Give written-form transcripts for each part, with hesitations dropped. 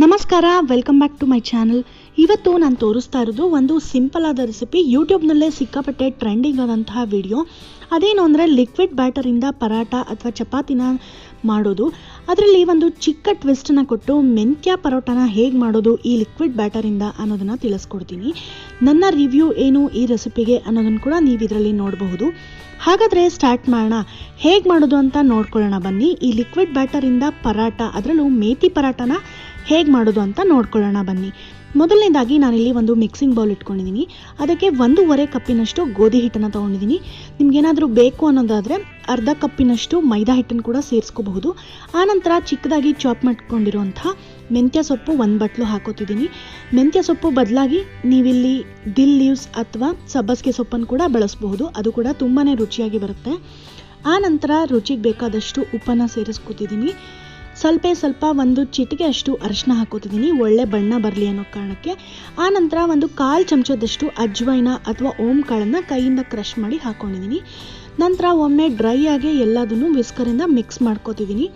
ನಮಸ್ಕಾರ, welcome back to my channel. ಇವತ್ತು ನಾನು ತೋರಿಸ್ತಾ ಇರೋದು ಒಂದು ಸಿಂಪಲ್ ಆದ ರೆಸಿಪಿ. ಯೂಟ್ಯೂಬ್ನಲ್ಲೇ ಸಿಕ್ಕಾಪಟ್ಟೆ ಟ್ರೆಂಡಿಂಗ್ ಆದಂತಹ ವಿಡಿಯೋ. ಅದೇನು ಅಂದರೆ ಲಿಕ್ವಿಡ್ ಬ್ಯಾಟರಿಂದ ಪರಾಟ ಅಥವಾ ಚಪಾತಿನ ಮಾಡೋದು. ಅದರಲ್ಲಿ ಒಂದು ಚಿಕ್ಕ ಟ್ವಿಸ್ಟನ್ನು ಕೊಟ್ಟು ಮೆಂತ್ಯ ಪರೋಟನ ಹೇಗೆ ಮಾಡೋದು ಈ ಲಿಕ್ವಿಡ್ ಬ್ಯಾಟರಿಂದ ಅನ್ನೋದನ್ನು ತಿಳಿಸ್ಕೊಡ್ತೀನಿ. ನನ್ನ ರಿವ್ಯೂ ಏನು ಈ ರೆಸಿಪಿಗೆ ಅನ್ನೋದನ್ನು ಕೂಡ ನೀವು ಇದರಲ್ಲಿ ನೋಡಬಹುದು. ಹಾಗಾದರೆ ಸ್ಟಾರ್ಟ್ ಮಾಡೋಣ. ಹೇಗೆ ಮಾಡೋದು ಅಂತ ನೋಡ್ಕೊಳ್ಳೋಣ ಬನ್ನಿ. ಈ ಲಿಕ್ವಿಡ್ ಬ್ಯಾಟರಿಂದ ಪರಾಟ, ಅದರಲ್ಲೂ ಮೇಥಿ ಪರಾಟನ ಹೇಗೆ ಮಾಡೋದು ಅಂತ ನೋಡ್ಕೊಳ್ಳೋಣ ಬನ್ನಿ. ಮೊದಲನೇದಾಗಿ ನಾನಿಲ್ಲಿ ಒಂದು ಮಿಕ್ಸಿಂಗ್ ಬೌಲ್ ಇಟ್ಕೊಂಡಿದ್ದೀನಿ. ಅದಕ್ಕೆ 1.5 ಕಪ್ಪಿನಷ್ಟು ಗೋಧಿ ಹಿಟ್ಟನ್ನು ತೊಗೊಂಡಿದ್ದೀನಿ. ನಿಮ್ಗೇನಾದರೂ ಬೇಕು ಅನ್ನೋದಾದರೆ ಅರ್ಧ ಕಪ್ಪಿನಷ್ಟು ಮೈದಾ ಹಿಟ್ಟನ್ನು ಕೂಡ ಸೇರಿಸ್ಕೋಬಹುದು. ಆನಂತರ ಚಿಕ್ಕದಾಗಿ ಚಾಪ್ ಮಾಡ್ಕೊಂಡಿರುವಂಥ ಮೆಂತ್ಯ ಸೊಪ್ಪು 1 ಬಟ್ಲು ಹಾಕೋತಿದ್ದೀನಿ. ಮೆಂತ್ಯ ಸೊಪ್ಪು ಬದಲಾಗಿ ನೀವಿಲ್ಲಿ ದಿಲ್ ಲೀವ್ಸ್ ಅಥವಾ ಸಬ್ಬಸಿಗೆ ಸೊಪ್ಪನ್ನು ಕೂಡ ಬಳಸಬಹುದು. ಅದು ಕೂಡ ತುಂಬಾ ರುಚಿಯಾಗಿ ಬರುತ್ತೆ. ಆನಂತರ ರುಚಿಗೆ ಬೇಕಾದಷ್ಟು ಉಪ್ಪನ್ನು ಸೇರಿಸ್ಕೊತಿದ್ದೀನಿ. ಸ್ವಲ್ಪ ಒಂದು ಚಿಟಿಕೆ ಅಷ್ಟು ಅರಿಶಿನ ಹಾಕೋತಿದ್ದೀನಿ, ಒಳ್ಳೆ ಬಣ್ಣ ಬರಲಿ ಅನ್ನೋ ಕಾರಣಕ್ಕೆ. ಆನಂತರ ಒಂದು 1/4 ಚಮಚದಷ್ಟು ಅಜ್ವೈನ ಅಥವಾ ಓಂ ಕಾಳನ್ನು ಕೈಯಿಂದ ಕ್ರಷ್ ಮಾಡಿ ಹಾಕೊಂಡಿದ್ದೀನಿ. ನಂತರ ಒಮ್ಮೆ ಡ್ರೈ ಆಗಿ ಎಲ್ಲದನ್ನು ವಿಸ್ಕರಿಂದ ಮಿಕ್ಸ್ ಮಾಡ್ಕೋತಿದ್ದೀನಿ.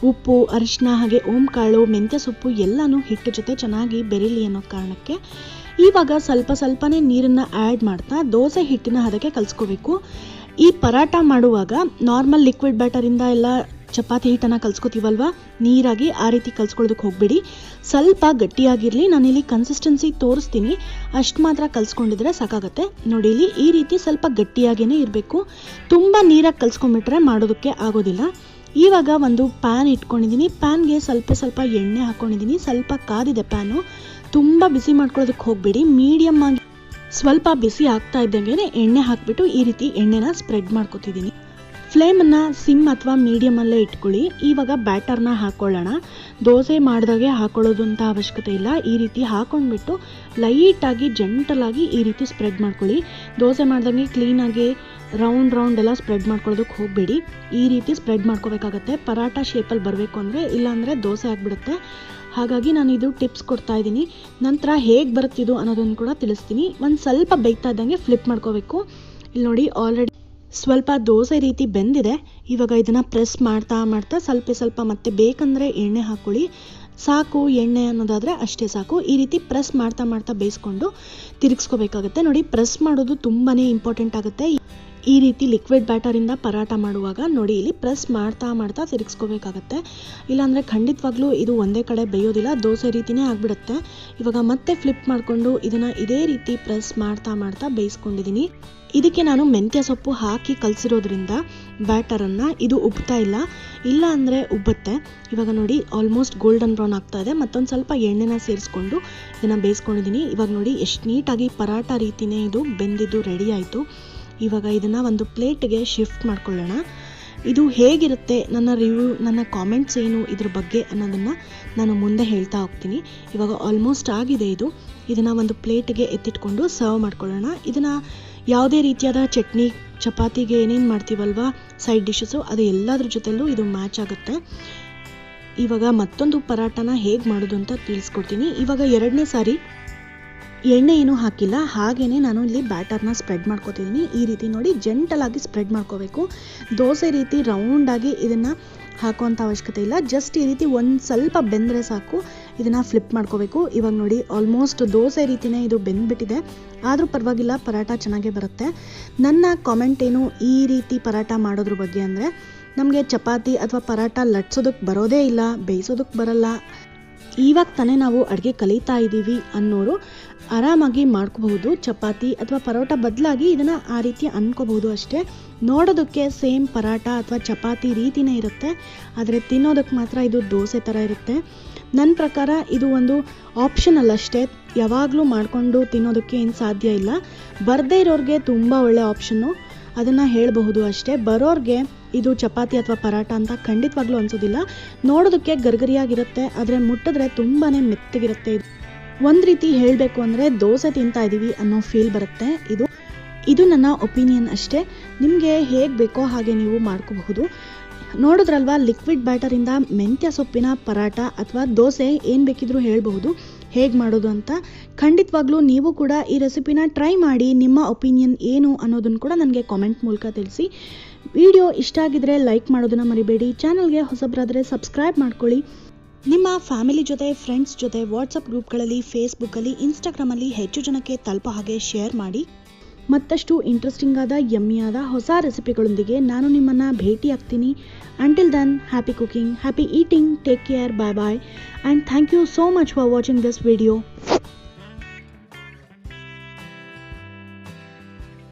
ಉಪ್ಪು, ಅರಿಶಿನ ಹಾಗೆ ಓಂ ಕಾಳು, ಮೆಂತ್ಯ ಸೊಪ್ಪು ಎಲ್ಲನೂ ಹಿಟ್ಟು ಜೊತೆ ಚೆನ್ನಾಗಿ ಬೆರೀಲಿ ಅನ್ನೋ ಕಾರಣಕ್ಕೆ ಇವಾಗ ಸ್ವಲ್ಪನೇ ನೀರನ್ನು ಆ್ಯಡ್ ಮಾಡ್ತಾ ದೋಸೆ ಹಿಟ್ಟಿನ ಹದಕ್ಕೆ ಕಲಿಸ್ಕೋಬೇಕು. ಈ ಪರಾಟ ಮಾಡುವಾಗ ನಾರ್ಮಲ್ ಲಿಕ್ವಿಡ್ ಬ್ಯಾಟರಿಂದ ಎಲ್ಲ ಚಪಾತಿ ಹಿಟ್ಟನ್ನು ಕಲಿಸ್ಕೋತೀವಲ್ವ, ನೀರಾಗಿ ಆ ರೀತಿ ಕಲಿಸ್ಕೊಳ್ಳೋದಕ್ಕೆ ಹೋಗ್ಬಿಡಿ. ಸ್ವಲ್ಪ ಗಟ್ಟಿಯಾಗಿರಲಿ. ನಾನಿಲ್ಲಿ ಕನ್ಸಿಸ್ಟೆನ್ಸಿ ತೋರಿಸ್ತೀನಿ, ಅಷ್ಟು ಮಾತ್ರ ಕಲಿಸ್ಕೊಂಡಿದ್ರೆ ಸಾಕಾಗತ್ತೆ. ನೋಡಿ, ಇಲ್ಲಿ ಈ ರೀತಿ ಸ್ವಲ್ಪ ಗಟ್ಟಿಯಾಗೇ ಇರಬೇಕು. ತುಂಬ ನೀರಾಗಿ ಕಲಿಸ್ಕೊಂಡ್ಬಿಟ್ರೆ ಮಾಡೋದಕ್ಕೆ ಆಗೋದಿಲ್ಲ. ಇವಾಗ ಒಂದು ಪ್ಯಾನ್ ಇಟ್ಕೊಂಡಿದ್ದೀನಿ. ಪ್ಯಾನ್ಗೆ ಸ್ವಲ್ಪ ಎಣ್ಣೆ ಹಾಕ್ಕೊಂಡಿದ್ದೀನಿ. ಸ್ವಲ್ಪ ಕಾದಿದೆ ಪ್ಯಾನು. ತುಂಬ ಬಿಸಿ ಮಾಡ್ಕೊಳ್ಳೋದಕ್ಕೆ ಹೋಗ್ಬೇಡಿ. ಮೀಡಿಯಮ್ ಆಗಿ ಸ್ವಲ್ಪ ಬಿಸಿ ಆಗ್ತಾ ಇದ್ದಂಗೆ ಎಣ್ಣೆ ಹಾಕಿಬಿಟ್ಟು ಈ ರೀತಿ ಎಣ್ಣೆನ ಸ್ಪ್ರೆಡ್ ಮಾಡ್ಕೊತಿದ್ದೀನಿ. ಫ್ಲೇಮನ್ನು ಸಿಮ್ ಅಥವಾ ಮೀಡಿಯಮಲ್ಲೇ ಇಟ್ಕೊಳ್ಳಿ. ಇವಾಗ ಬ್ಯಾಟರ್ನ ಹಾಕ್ಕೊಳ್ಳೋಣ. ದೋಸೆ ಮಾಡಿದಾಗೆ ಹಾಕೊಳ್ಳೋದು ಅಂತ ಅವಶ್ಯಕತೆ ಇಲ್ಲ. ಈ ರೀತಿ ಹಾಕೊಂಡ್ಬಿಟ್ಟು ಲೈಟಾಗಿ ಜಂಟಲಾಗಿ ಈ ರೀತಿ ಸ್ಪ್ರೆಡ್ ಮಾಡ್ಕೊಳ್ಳಿ. ದೋಸೆ ಮಾಡಿದಾಗೆ ಕ್ಲೀನಾಗಿ ರೌಂಡ್ ಎಲ್ಲ ಸ್ಪ್ರೆಡ್ ಮಾಡ್ಕೊಳ್ಳೋದಕ್ಕೆ ಹೋಗಬೇಡಿ. ಈ ರೀತಿ ಸ್ಪ್ರೆಡ್ ಮಾಡ್ಕೋಬೇಕಾಗತ್ತೆ. ಪರಾಟ ಶೇಪಲ್ಲಿ ಬರಬೇಕು ಅಂದರೆ, ಇಲ್ಲಾಂದರೆ ದೋಸೆ ಆಗಿಬಿಡುತ್ತೆ. ಹಾಗಾಗಿ ನಾನು ಇದು ಟಿಪ್ಸ್ ಕೊಡ್ತಾ ಇದ್ದೀನಿ. ನಂತರ ಹೇಗೆ ಬರುತ್ತಿದ್ದು ಅನ್ನೋದನ್ನು ಕೂಡ ತಿಳಿಸ್ತೀನಿ. ಒಂದು ಸ್ವಲ್ಪ ಬೇಯ್ತಾ ಇದ್ದಂಗೆ ಫ್ಲಿಪ್ ಮಾಡ್ಕೋಬೇಕು. ಇಲ್ಲಿ ನೋಡಿ, ಆಲ್ರೆಡಿ ಸ್ವಲ್ಪ ದೋಸೆ ರೀತಿ ಬೆಂದಿದೆ. ಇವಾಗ ಇದನ್ನು ಪ್ರೆಸ್ ಮಾಡ್ತಾ ಸ್ವಲ್ಪ ಮತ್ತೆ ಬೇಕಂದರೆ ಎಣ್ಣೆ ಹಾಕ್ಕೊಳ್ಳಿ. ಸಾಕು ಎಣ್ಣೆ ಅನ್ನೋದಾದರೆ ಅಷ್ಟೇ ಸಾಕು. ಈ ರೀತಿ ಪ್ರೆಸ್ ಮಾಡ್ತಾ ಬೇಯಿಸ್ಕೊಂಡು ತಿರುಗಿಸ್ಕೋಬೇಕಾಗತ್ತೆ. ನೋಡಿ, ಪ್ರೆಸ್ ಮಾಡೋದು ತುಂಬಾ ಇಂಪಾರ್ಟೆಂಟ್ ಆಗುತ್ತೆ. ಈ ರೀತಿ ಲಿಕ್ವಿಡ್ ಬ್ಯಾಟರಿಂದ ಪರಾಟ ಮಾಡುವಾಗ ನೋಡಿ, ಇಲ್ಲಿ ಪ್ರೆಸ್ ಮಾಡ್ತಾ ತಿರುಗಿಸ್ಕೋಬೇಕಾಗತ್ತೆ. ಇಲ್ಲಾಂದರೆ ಖಂಡಿತವಾಗ್ಲೂ ಇದು ಒಂದೇ ಕಡೆ ಬೇಯೋದಿಲ್ಲ, ದೋಸೆ ರೀತಿಯೇ ಆಗಿಬಿಡುತ್ತೆ. ಇವಾಗ ಮತ್ತೆ ಫ್ಲಿಪ್ ಮಾಡಿಕೊಂಡು ಇದನ್ನು ಇದೇ ರೀತಿ ಪ್ರೆಸ್ ಮಾಡ್ತಾ ಬೇಯಿಸ್ಕೊಂಡಿದ್ದೀನಿ. ಇದಕ್ಕೆ ನಾನು ಮೆಂತ್ಯ ಸೊಪ್ಪು ಹಾಕಿ ಕಲಸಿರೋದ್ರಿಂದ ಬ್ಯಾಟರನ್ನು ಇದು ಉಬ್ತಾ ಇಲ್ಲ ಅಂದರೆ ಉಬ್ಬುತ್ತೆ. ಇವಾಗ ನೋಡಿ, ಆಲ್ಮೋಸ್ಟ್ ಗೋಲ್ಡನ್ ಬ್ರೌನ್ ಆಗ್ತಾ ಇದೆ. ಮತ್ತೊಂದು ಸ್ವಲ್ಪ ಎಣ್ಣೆನ ಸೇರಿಸ್ಕೊಂಡು ಇದನ್ನು ಬೇಯಿಸ್ಕೊಂಡಿದ್ದೀನಿ. ಇವಾಗ ನೋಡಿ, ಎಷ್ಟು ನೀಟಾಗಿ ಪರಾಟ ರೀತಿಯೇ ಇದು ಬೆಂದಿದ್ದು ರೆಡಿ ಆಯಿತು. ಇವಾಗ ಇದನ್ನು ಒಂದು ಪ್ಲೇಟ್ಗೆ ಶಿಫ್ಟ್ ಮಾಡ್ಕೊಳ್ಳೋಣ. ಇದು ಹೇಗಿರುತ್ತೆ, ನನ್ನ ರಿವ್ಯೂ, ನನ್ನ ಕಾಮೆಂಟ್ಸ್ ಏನು ಇದ್ರ ಬಗ್ಗೆ ಅನ್ನೋದನ್ನು ನಾನು ಮುಂದೆ ಹೇಳ್ತಾ ಹೋಗ್ತೀನಿ. ಇವಾಗ ಆಲ್ಮೋಸ್ಟ್ ಆಗಿದೆ ಇದು. ಇದನ್ನು ಒಂದು ಪ್ಲೇಟ್ಗೆ ಎತ್ತಿಟ್ಕೊಂಡು ಸರ್ವ್ ಮಾಡ್ಕೊಳ್ಳೋಣ. ಇದನ್ನು ಯಾವುದೇ ರೀತಿಯಾದ ಚಟ್ನಿ, ಚಪಾತಿಗೆ ಏನೇನು ಮಾಡ್ತೀವಲ್ವ ಸೈಡ್ ಡಿಶಸ್ಸು, ಅದು ಎಲ್ಲದ್ರ ಜೊತೆಲೂ ಇದು ಮ್ಯಾಚ್ ಆಗುತ್ತೆ. ಇವಾಗ ಮತ್ತೊಂದು ಪರಾಟನ ಹೇಗೆ ಮಾಡೋದು ಅಂತ ತಿಳಿಸ್ಕೊಡ್ತೀನಿ. ಇವಾಗ 2ನೇ ಸಾರಿ ಎಣ್ಣೆ ಏನೂ ಹಾಕಿಲ್ಲ, ಹಾಗೇ ನಾನು ಇಲ್ಲಿ ಬ್ಯಾಟರ್ನ ಸ್ಪ್ರೆಡ್ ಮಾಡ್ಕೋತಿದ್ದೀನಿ. ಈ ರೀತಿ ನೋಡಿ, ಜೆಂಟಲಾಗಿ ಸ್ಪ್ರೆಡ್ ಮಾಡ್ಕೋಬೇಕು. ದೋಸೆ ರೀತಿ ರೌಂಡಾಗಿ ಇದನ್ನು ಹಾಕೋವಂಥ ಅವಶ್ಯಕತೆ ಇಲ್ಲ. ಜಸ್ಟ್ ಈ ರೀತಿ ಒಂದು ಸ್ವಲ್ಪ ಬೆಂದರೆ ಸಾಕು. ಇದನ್ನು ಫ್ಲಿಪ್ ಮಾಡ್ಕೋಬೇಕು. ಇವಾಗ ನೋಡಿ, ಆಲ್ಮೋಸ್ಟ್ ದೋಸೆ ರೀತಿಯೇ ಇದು ಬೆಂದ್ಬಿಟ್ಟಿದೆ. ಆದರೂ ಪರವಾಗಿಲ್ಲ, ಪರಾಟ ಚೆನ್ನಾಗೇ ಬರುತ್ತೆ. ನನ್ನ ಕಾಮೆಂಟ್ ಏನು ಈ ರೀತಿ ಪರಾಟ ಮಾಡೋದ್ರ ಬಗ್ಗೆ ಅಂದರೆ, ನಮಗೆ ಚಪಾತಿ ಅಥವಾ ಪರಾಟ ಲಟ್ಸೋದಕ್ಕೆ ಬರೋದೇ ಇಲ್ಲ, ಬೇಯಿಸೋದಕ್ಕೆ ಬರಲ್ಲ, ಇವಾಗ ತಾನೇ ನಾವು ಅಡುಗೆ ಕಲಿತಾ ಇದ್ದೀವಿ ಅನ್ನೋರು ಆರಾಮಾಗಿ ಮಾಡ್ಕೋಬಹುದು. ಚಪಾತಿ ಅಥವಾ ಪರೋಟ ಬದಲಾಗಿ ಇದನ್ನು ಆ ರೀತಿ ಅನ್ಕೋಬಹುದು ಅಷ್ಟೇ. ನೋಡೋದಕ್ಕೆ ಸೇಮ್ ಪರಾಟ ಅಥವಾ ಚಪಾತಿ ರೀತಿಯೇ ಇರುತ್ತೆ, ಆದರೆ ತಿನ್ನೋದಕ್ಕೆ ಮಾತ್ರ ಇದು ದೋಸೆ ಥರ ಇರುತ್ತೆ. ನನ್ನ ಪ್ರಕಾರ ಇದು ಒಂದು ಆಪ್ಷನಲ್ ಅಷ್ಟೇ. ಯಾವಾಗಲೂ ಮಾಡಿಕೊಂಡು ತಿನ್ನೋದಕ್ಕೆ ಏನು ಸಾಧ್ಯ ಇಲ್ಲ. ಬರದೇ ಇರೋರಿಗೆ ತುಂಬ ಒಳ್ಳೆ ಆಪ್ಷನ್ನು, ಅದನ್ನು ಹೇಳಬಹುದು ಅಷ್ಟೇ. ಬರೋರಿಗೆ ಇದು ಚಪಾತಿ ಅಥವಾ ಪರಾಟ ಅಂತ ಖಂಡಿತವಾಗ್ಲೂ ಅನಿಸೋದಿಲ್ಲ. ನೋಡೋದಕ್ಕೆ ಗರ್ಗರಿಯಾಗಿರುತ್ತೆ, ಆದರೆ ಮುಟ್ಟಿದ್ರೆ ತುಂಬಾ ಮೆತ್ತಗಿರುತ್ತೆ. ಒಂದು ರೀತಿ ಹೇಳಬೇಕು ಅಂದರೆ ದೋಸೆ ತಿಂತಾ ಇದ್ದೀವಿ ಅನ್ನೋ ಫೀಲ್ ಬರುತ್ತೆ. ಇದು ನನ್ನ ಒಪಿನಿಯನ್ ಅಷ್ಟೇ. ನಿಮಗೆ ಹೇಗೆ ಬೇಕೋ ಹಾಗೆ ನೀವು ಮಾಡ್ಕೋಬಹುದು. ನೋಡಿದ್ರಲ್ವ, ಲಿಕ್ವಿಡ್ ಬ್ಯಾಟರಿಂದ ಮೆಂತ್ಯ ಸೊಪ್ಪಿನ ಪರಾಟ ಅಥವಾ ದೋಸೆ ಏನು ಬೇಕಿದ್ರೂ ಹೇಳಬಹುದು ಹೇಗೆ ಮಾಡೋದು ಅಂತ. ಖಂಡಿತವಾಗ್ಲೂ ನೀವು ಕೂಡ ಈ ರೆಸಿಪಿನ ಟ್ರೈ ಮಾಡಿ. ನಿಮ್ಮ ಒಪಿನಿಯನ್ ಏನು ಅನ್ನೋದನ್ನು ಕೂಡ ನನಗೆ ಕಾಮೆಂಟ್ ಮೂಲಕ ತಿಳಿಸಿ. ವಿಡಿಯೋ ಇಷ್ಟ ಆಗಿದ್ರೆ ಲೈಕ್ ಮಾಡೋದನ್ನು ಮರಿಬೇಡಿ. ಚಾನಲ್ಗೆ ಹೊಸಬರಾದರೆ ಸಬ್ಸ್ಕ್ರೈಬ್ ಮಾಡ್ಕೊಳ್ಳಿ. ನಿಮ್ಮ ಫ್ಯಾಮಿಲಿ ಜೊತೆ, ಫ್ರೆಂಡ್ಸ್ ಜೊತೆ ವಾಟ್ಸಪ್ ಗ್ರೂಪ್ಗಳಲ್ಲಿ, ಫೇಸ್ಬುಕ್ಕಲ್ಲಿ, ಇನ್ಸ್ಟಾಗ್ರಾಮಲ್ಲಿ ಹೆಚ್ಚು ಜನಕ್ಕೆ ತಲುಪೋ ಹಾಗೆ ಶೇರ್ ಮಾಡಿ. ಮತ್ತಷ್ಟು ಇಂಟ್ರೆಸ್ಟಿಂಗ್ ಆದ ಯಮ್ಮಿಯಾದ ಹೊಸ ರೆಸಿಪಿಗಳೊಂದಿಗೆ ನಾನು ನಿಮ್ಮನ್ನು ಭೇಟಿ ಆಗ್ತೀನಿ. Until then, happy cooking, happy eating, take care, bye bye, and thank you so much for watching this video.